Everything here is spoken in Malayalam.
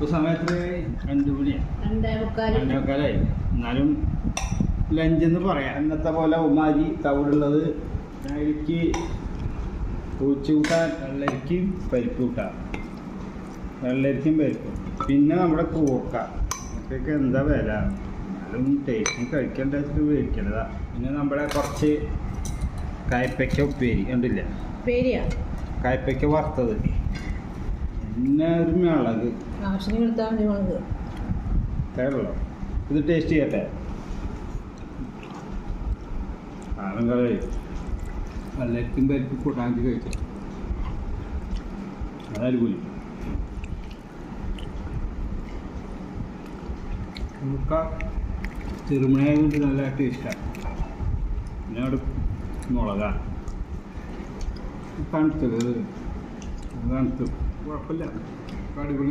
ഇപ്പോൾ സമയത്ത് 2 മണിയാണ് 2:15. എന്നാലും ലഞ്ചെന്ന് പറയാം. ഇന്നത്തെ പോലെ ഉമ്മാരി തവിടുള്ളത്. അതിലേക്ക് പൂച്ച കൂട്ടാൻ വെള്ളരിക്കും പരിപ്പ് കൂട്ടാം. വെള്ളരിക്കും പരിപ്പും പിന്നെ നമ്മുടെ കൂർക്ക ഇതൊക്കെ എന്താ വില. എന്നാലും ടേസ്റ്റും കഴിക്കേണ്ട മേടിക്കേണ്ടതാ. പിന്നെ നമ്മുടെ കുറച്ച് കയ്പ്പയ്ക്ക ഉപ്പേരി കണ്ടില്ല, കയ്പ്പയ്ക്ക വറുത്തത്. പിന്നെ ഒരു മുളക് കേരളോ. ഇത് ടേസ്റ്റ് ചെയ്യട്ടെ. ആണുങ്ങളെ വെള്ളരിക്കും പരിപ്പ് കൂട്ടാൻ കഴിച്ചു അതടിപൊളി. നമുക്ക് ചെറുമണിയായതുകൊണ്ട് നല്ല ടേസ്റ്റാണ്. പിന്നെ അവിടെ മുളകാണ് തണുത്തത് കുഴപ്പമില്ല, അടിപൊളി.